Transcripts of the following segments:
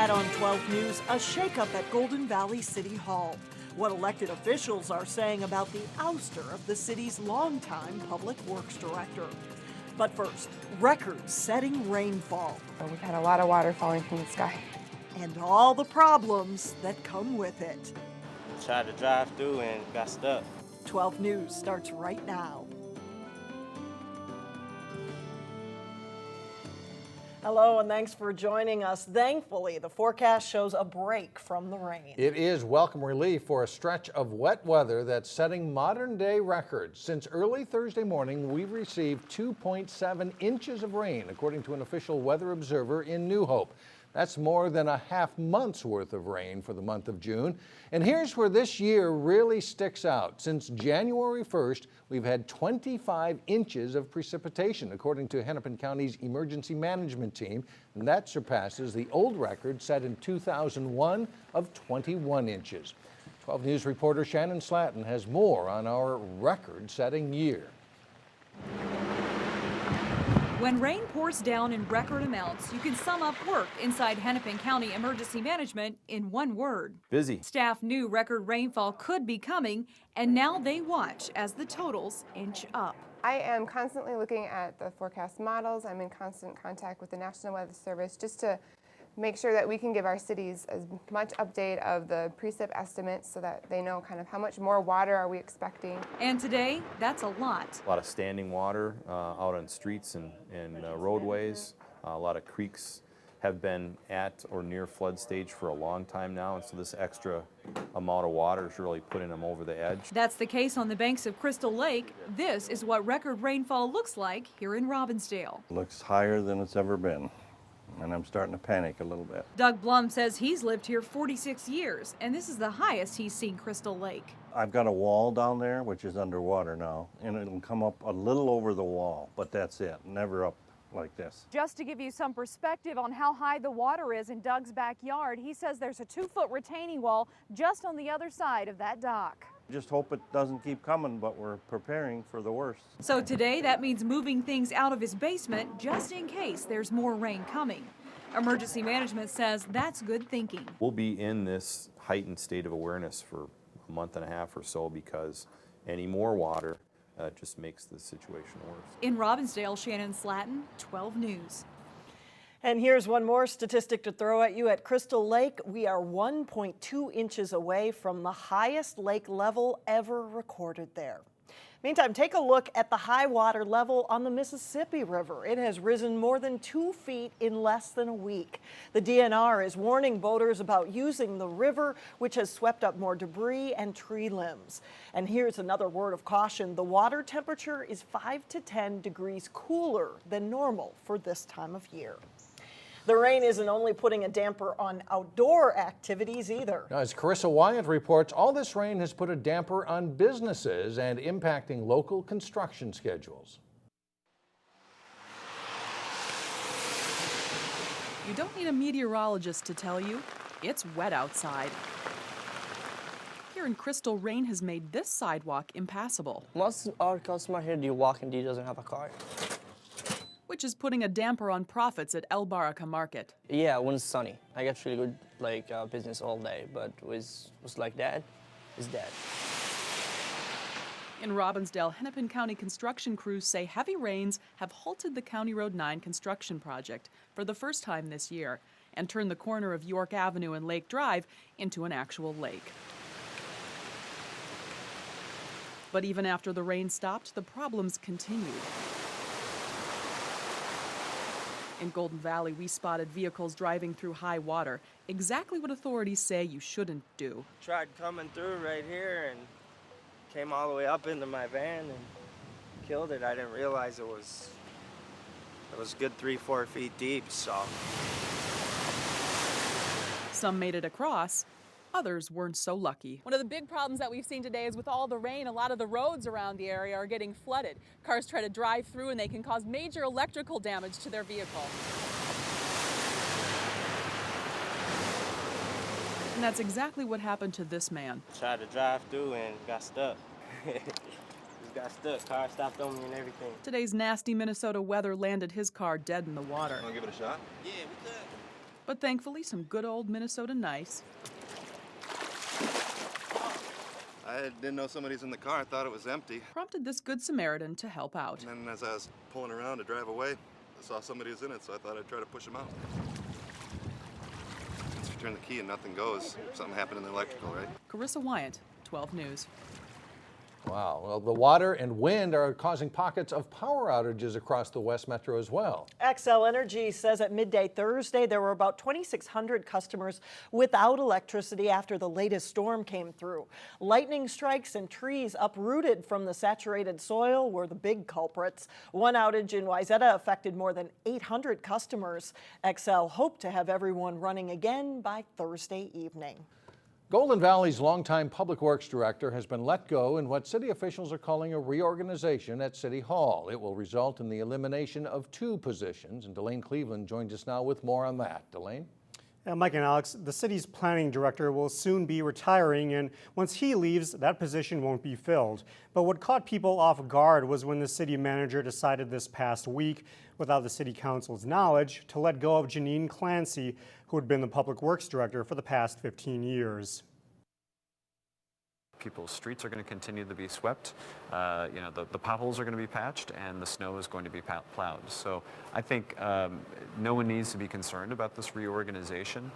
At On 12 News, a shakeup at Golden Valley City Hall. What elected officials are saying about the ouster of the city's longtime public works director. But first, record-setting rainfall. We've had a lot of water falling from the sky. And all the problems that come with it. Tried to drive through and got stuck. 12 News starts right now. Hello, and thanks for joining us. Thankfully, the forecast shows a break from the rain. It is welcome relief for a stretch of wet weather that's setting modern-day records. Since early Thursday morning, we've received 2.7 inches of rain, according to an official weather observer in New Hope. That's more than a half month's worth of rain for the month of June. And here's where this year really sticks out. Since January 1st, we've had 25 inches of precipitation, according to Hennepin County's emergency management team. And that surpasses the old record set in 2001 of 21 inches. 12 News reporter Shannon Slatton has more on our record-setting year. When rain pours down in record amounts, you can sum up work inside Hennepin County Emergency Management in one word. Busy. Staff knew record rainfall could be coming, and now they watch as the totals inch up. I am constantly looking at the forecast models. I'm in constant contact with the National Weather Service just to make sure that we can give our cities as much update of the precip estimates so that they know kind of how much more water are we expecting. And today, that's a lot. A lot of standing water out on streets and roadways. A lot of creeks have been at or near flood stage for a long time now, and so this extra amount of water is really putting them over the edge. That's the case on the banks of Crystal Lake. This is what record rainfall looks like here in Robbinsdale. Looks higher than it's ever been, and I'm starting to panic a little bit. Doug Blum says he's lived here 46 years, and this is the highest he's seen Crystal Lake. I've got a wall down there, which is underwater now, and it'll come up a little over the wall, but that's it, never up like this. Just to give you some perspective on how high the water is in Doug's backyard, he says there's a 2-foot retaining wall just on the other side of that dock. Just hope it doesn't keep coming, but we're preparing for the worst. So today, that means moving things out of his basement just in case there's more rain coming. Emergency management says that's good thinking. We'll be in this heightened state of awareness for a month and a half or so because any more water just makes the situation worse. In Robbinsdale, Shannon Slatton, 12 News. And here's one more statistic to throw at you. At Crystal Lake, we are 1.2 inches away from the highest lake level ever recorded there. Meantime, take a look at the high water level on the Mississippi River. It has risen more than 2 feet in less than a week. The DNR is warning boaters about using the river, which has swept up more debris and tree limbs. And here's another word of caution. The water temperature is 5 to 10 degrees cooler than normal for this time of year. The rain isn't only putting a damper on outdoor activities either. Now, as Carissa Wyatt reports, all this rain has put a damper on businesses and impacting local construction schedules. You don't need a meteorologist to tell you it's wet outside. Here in Crystal, rain has made this sidewalk impassable. Most of our customers here do walk and doesn't have a car. Which is putting a damper on profits at El Baraka Market. Yeah, when it's sunny. I get really good business all day, but was like that, it's dead. In Robbinsdale, Hennepin County construction crews say heavy rains have halted the County Road 9 construction project for the first time this year and turned the corner of York Avenue and Lake Drive into an actual lake. But even after the rain stopped, the problems continued. In Golden Valley, we spotted vehicles driving through high water, exactly what authorities say you shouldn't do. Tried coming through right here and came all the way up into my van and killed it. I didn't realize it was good 3-4 feet deep, so. Some made it across. Others weren't so lucky. One of the big problems that we've seen today is with all the rain, a lot of the roads around the area are getting flooded. Cars try to drive through and they can cause major electrical damage to their vehicle. And that's exactly what happened to this man. Tried to drive through and got stuck. Just got stuck, car stopped on me and everything. Today's nasty Minnesota weather landed his car dead in the water. Want to give it a shot? Yeah, we could. But thankfully, some good old Minnesota nice. I didn't know somebody's in the car. I thought it was empty. Prompted this Good Samaritan to help out. And then as I was pulling around to drive away, I saw somebody was in it, so I thought I'd try to push them out. Once you turn the key and nothing goes, something happened in the electrical, right? Carissa Wyant, 12 News. Wow, well, the water and wind are causing pockets of power outages across the West Metro as well. Xcel Energy says at midday Thursday there were about 2,600 customers without electricity after the latest storm came through. Lightning strikes and trees uprooted from the saturated soil were the big culprits. One outage in Wayzata affected more than 800 customers. Xcel hoped to have everyone running again by Thursday evening. Golden Valley's longtime public works director has been let go in what city officials are calling a reorganization at City Hall. It will result in the elimination of 2 positions, and Delane Cleveland joins us now with more on that. Delane? Mike and Alex, the city's planning director will soon be retiring, and once he leaves, that position won't be filled. But what caught people off guard was when the city manager decided this past week, without the city council's knowledge, to let go of Janine Clancy, who had been the public works director for the past 15 years. People's streets are going to continue to be swept. The potholes are going to be patched, and the snow is going to be plowed. So I think no one needs to be concerned about this reorganization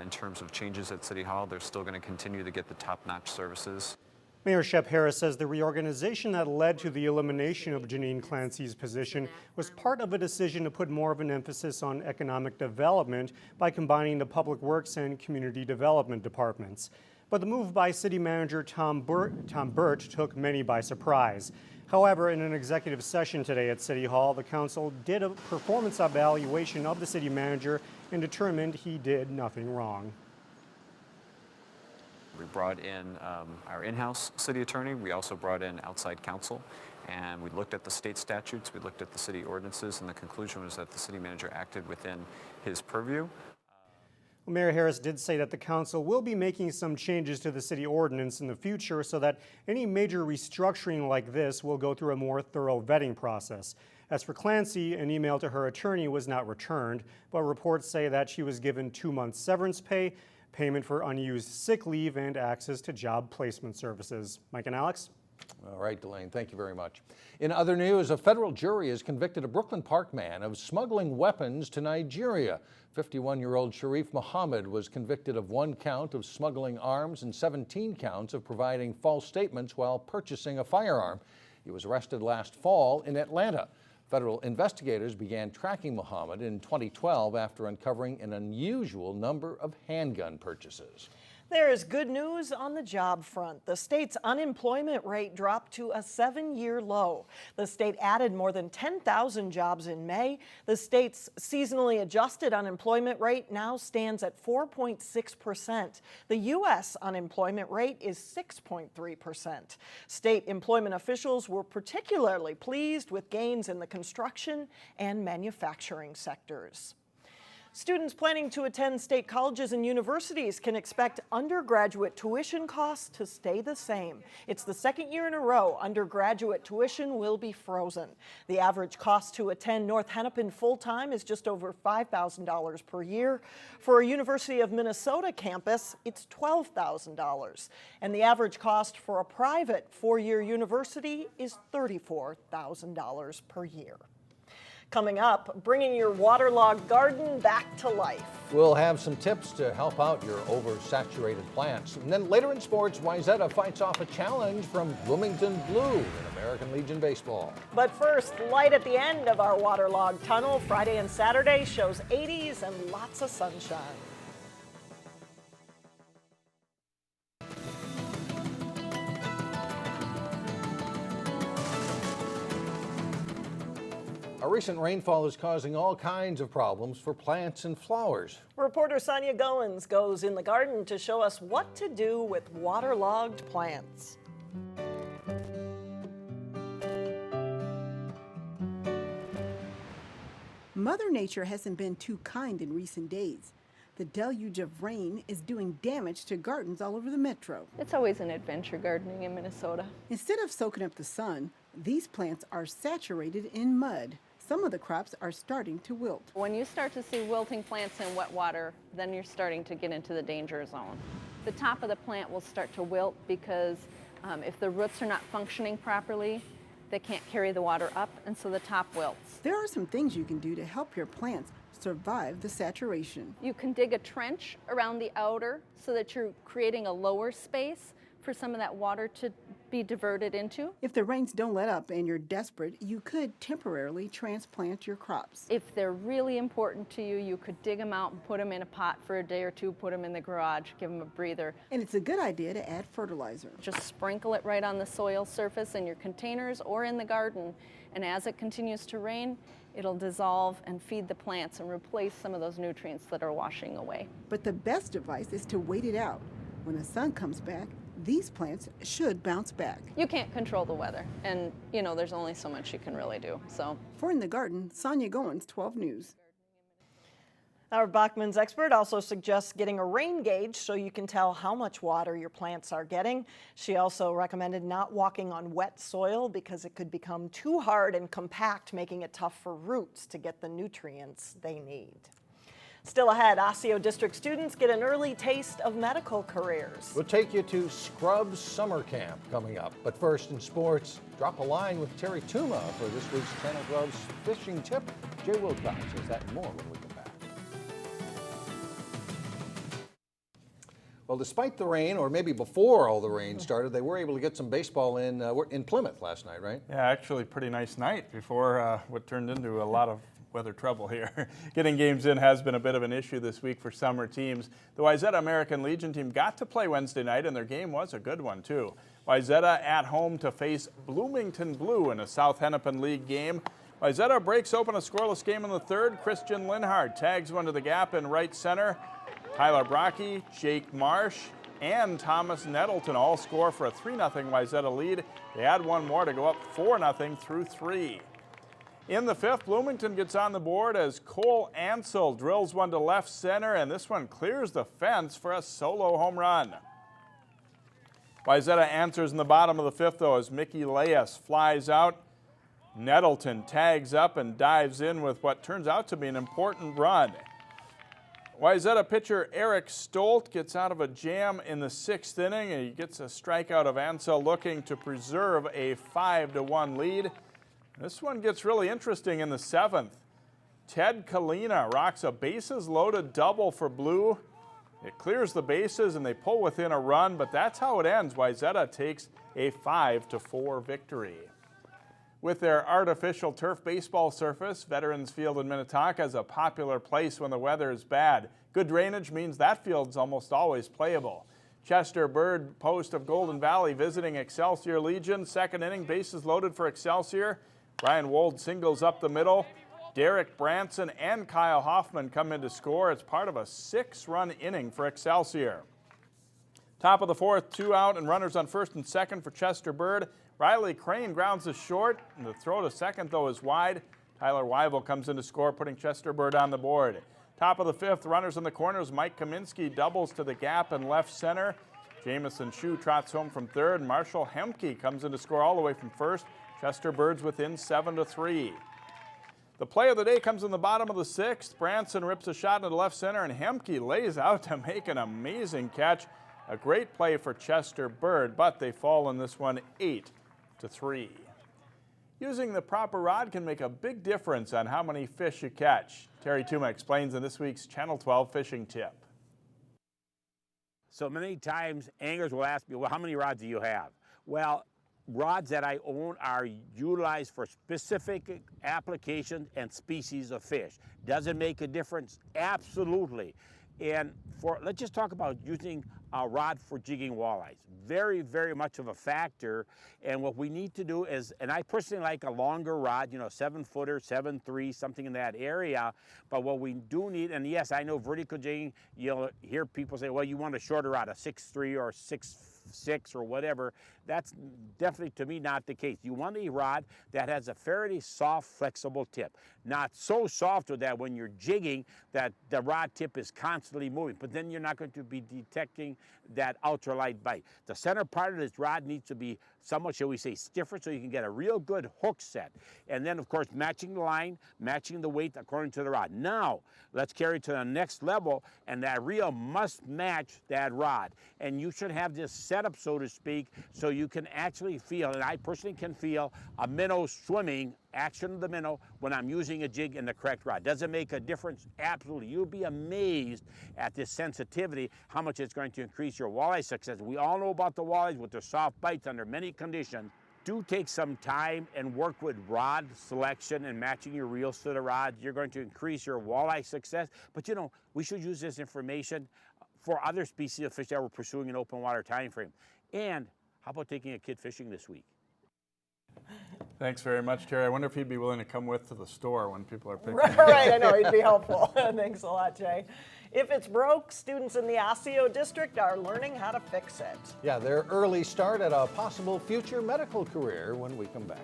in terms of changes at City Hall. They're still going to continue to get the top-notch services. Mayor Shep Harris says the reorganization that led to the elimination of Janine Clancy's position was part of a decision to put more of an emphasis on economic development by combining the public works and community development departments. But the move by City Manager Tom Burt took many by surprise. However, in an executive session today at City Hall, the council did a performance evaluation of the city manager and determined he did nothing wrong. We brought in our in-house city attorney. We also brought in outside counsel, and we looked at the state statutes, we looked at the city ordinances, and the conclusion was that the city manager acted within his purview. Mayor Harris did say that the council will be making some changes to the city ordinance in the future so that any major restructuring like this will go through a more thorough vetting process. As for Clancy, an email to her attorney was not returned, but reports say that she was given 2 months severance pay, payment for unused sick leave, and access to job placement services. Mike and Alex? All right, Delane, thank you very much. In other news, a federal jury has convicted a Brooklyn Park man of smuggling weapons to Nigeria. 51-year-old Sharif Muhammad was convicted of 1 count of smuggling arms and 17 counts of providing false statements while purchasing a firearm. He was arrested last fall in Atlanta. Federal investigators began tracking Muhammad in 2012 after uncovering an unusual number of handgun purchases. There is good news on the job front. The state's unemployment rate dropped to a 7-year low. The state added more than 10,000 jobs in May. The state's seasonally adjusted unemployment rate now stands at 4.6%. The U.S. unemployment rate is 6.3%. State employment officials were particularly pleased with gains in the construction and manufacturing sectors. Students planning to attend state colleges and universities can expect undergraduate tuition costs to stay the same. It's the 2nd year in a row undergraduate tuition will be frozen. The average cost to attend North Hennepin full-time is just over $5,000 per year. For a University of Minnesota campus, it's $12,000. And the average cost for a private 4-year university is $34,000 per year. Coming up, bringing your waterlogged garden back to life. We'll have some tips to help out your oversaturated plants. And then later in sports, Wayzata fights off a challenge from Bloomington Blue in American Legion Baseball. But first, light at the end of our waterlogged tunnel. Friday and Saturday shows 80s and lots of sunshine. A recent rainfall is causing all kinds of problems for plants and flowers. Reporter Sonia Goins goes in the garden to show us what to do with waterlogged plants. Mother Nature hasn't been too kind in recent days. The deluge of rain is doing damage to gardens all over the metro. It's always an adventure gardening in Minnesota. Instead of soaking up the sun, these plants are saturated in mud. Some of the crops are starting to wilt. When you start to see wilting plants in wet water, then you're starting to get into the danger zone. The top of the plant will start to wilt because if the roots are not functioning properly, they can't carry the water up, and so the top wilts. There are some things you can do to help your plants survive the saturation. You can dig a trench around the outer so that you're creating a lower space for some of that water to be diverted into. If the rains don't let up and you're desperate, you could temporarily transplant your crops. If they're really important to you, you could dig them out and put them in a pot for a day or two, put them in the garage, give them a breather. And it's a good idea to add fertilizer. Just sprinkle it right on the soil surface in your containers or in the garden, and as it continues to rain, it'll dissolve and feed the plants and replace some of those nutrients that are washing away. But the best advice is to wait it out. When the sun comes back, these plants should bounce back. You can't control the weather, and there's only so much you can really do. So, for In the Garden, Sonia Goins, 12 News. Our Bachman's expert also suggests getting a rain gauge so you can tell how much water your plants are getting. She also recommended not walking on wet soil because it could become too hard and compact, making it tough for roots to get the nutrients they need. Still ahead, Osseo District students get an early taste of medical careers. We'll take you to Scrubs Summer Camp coming up. But first, in sports, drop a line with Terry Tuma for this week's Channel 12's fishing tip. Jay Wilcox has that and more when we come back. Well, despite the rain, or maybe before all the rain started, they were able to get some baseball in Plymouth last night, right? Yeah, actually pretty nice night before what turned into a lot of weather trouble here. Getting games in has been a bit of an issue this week for summer teams. The Wayzata American Legion team got to play Wednesday night, and their game was a good one, too. Wayzata at home to face Bloomington Blue in a South Hennepin League game. Wayzata breaks open a scoreless game in the third. Christian Linhart tags one to the gap in right center. Tyler Brocky, Jake Marsh, and Thomas Nettleton all score for a 3-0 Wayzata lead. They add one more to go up 4-0 through 3. In the fifth, Bloomington gets on the board as Cole Ansel drills one to left center, and this one clears the fence for a solo home run. Wayzata answers in the bottom of the fifth, though, as Mickey Leas flies out. Nettleton tags up and dives in with what turns out to be an important run. Wayzata pitcher Eric Stolt gets out of a jam in the sixth inning, and he gets a strikeout of Ansel, looking to preserve a 5-1 lead. This one gets really interesting in the seventh. Ted Kalina rocks a bases-loaded double for Blue. It clears the bases, and they pull within a run, but that's how it ends. Wayzata takes a 5-4 victory. With their artificial turf baseball surface, Veterans Field in Minnetonka is a popular place when the weather is bad. Good drainage means that field's almost always playable. Chester Bird Post of Golden Valley visiting Excelsior Legion. Second inning, bases loaded for Excelsior. Brian Wold singles up the middle. Derek Branson and Kyle Hoffman come in to score. It's part of a 6-run inning for Excelsior. Top of the fourth, 2 out and runners on first and second for Chester Bird. Riley Crane grounds a short, and the throw to second, though, is wide. Tyler Weibel comes in to score, putting Chester Bird on the board. Top of the fifth, runners in the corners. Mike Kaminsky doubles to the gap in left center. Jamison Shue trots home from third. Marshall Hemke comes in to score all the way from first. Chester Bird's within 7-3. The play of the day comes in the bottom of the sixth. Branson rips a shot into left center, and Hemke lays out to make an amazing catch. A great play for Chester Bird, but they fall in this one 8-3. Using the proper rod can make a big difference on how many fish you catch. Terry Tuma explains in this week's Channel 12 fishing tip. So many times anglers will ask me, well, how many rods do you have? Well, rods that I own are utilized for specific applications and species of fish. Does it make a difference? Absolutely. And let's just talk about using a rod for jigging walleyes. Very, very much of a factor. And what we need to do is, and I personally like a longer rod, 7-footer, 7.3, something in that area. But what we do need, and yes, I know vertical jigging, you'll hear people say, well, you want a shorter rod, a 6.3 or 6.6 or whatever. That's definitely, to me, not the case. You want a rod that has a fairly soft, flexible tip. Not so soft that when you're jigging that the rod tip is constantly moving, but then you're not going to be detecting that ultralight bite. The center part of this rod needs to be somewhat, shall we say, stiffer, so you can get a real good hook set. And then, of course, matching the line, matching the weight according to the rod. Now, let's carry it to the next level, and that reel must match that rod. And you should have this setup, so to speak, so you can actually feel, and I personally can feel, a minnow swimming, action of the minnow, when I'm using a jig in the correct rod. Does it make a difference? Absolutely. You'll be amazed at this sensitivity, how much it's going to increase your walleye success. We all know about the walleyes with their soft bites under many conditions. Do take some time and work with rod selection and matching your reels to the rods. You're going to increase your walleye success. But you know, we should use this information for other species of fish that we're pursuing in open water time frame. And how about taking a kid fishing this week? Thanks very much, Terry. I wonder if he'd be willing to come with to the store when people are picking. Right, I know, he'd be helpful. Thanks a lot, Jay. If it's broke, students in the Osseo district are learning how to fix it. Yeah, their early start at a possible future medical career when we come back.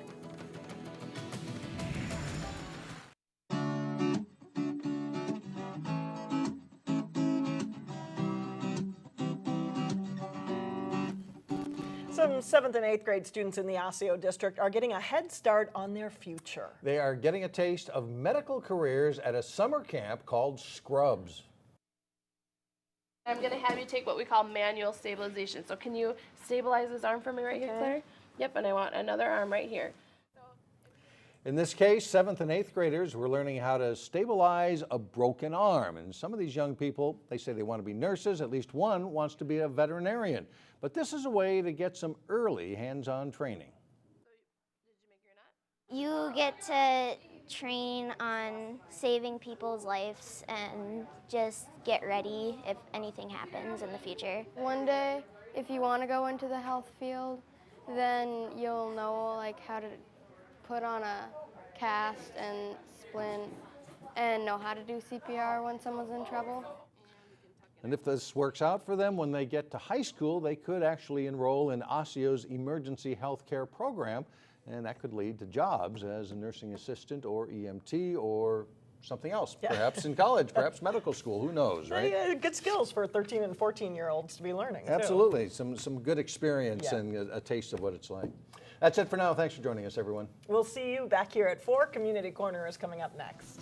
Some 7th and 8th grade students in the Osseo district are getting a head start on their future. They are getting a taste of medical careers at a summer camp called Scrubs. I'm going to have you take what we call manual stabilization. So can you stabilize this arm for me right here, Claire? Yep, and I want another arm right here. In this case, 7th and 8th graders were learning how to stabilize a broken arm. And some of these young people, they say they want to be nurses. At least one wants to be a veterinarian. But this is a way to get some early hands-on training. You get to train on saving people's lives and just get ready if anything happens in the future. One day, if you want to go into the health field, then you'll know like how to put on a cast and splint and know how to do CPR when someone's in trouble. And if this works out for them when they get to high school, they could actually enroll in Osseo's emergency health care program, and that could lead to jobs as a nursing assistant or EMT or something else, perhaps in college, perhaps medical school, who knows, right? Yeah, good skills for 13 and 14-year-olds to be learning, too. Absolutely, some good experience and a taste of what it's like. That's it for now. Thanks for joining us, everyone. We'll see you back here at 4. Community Corner is coming up next.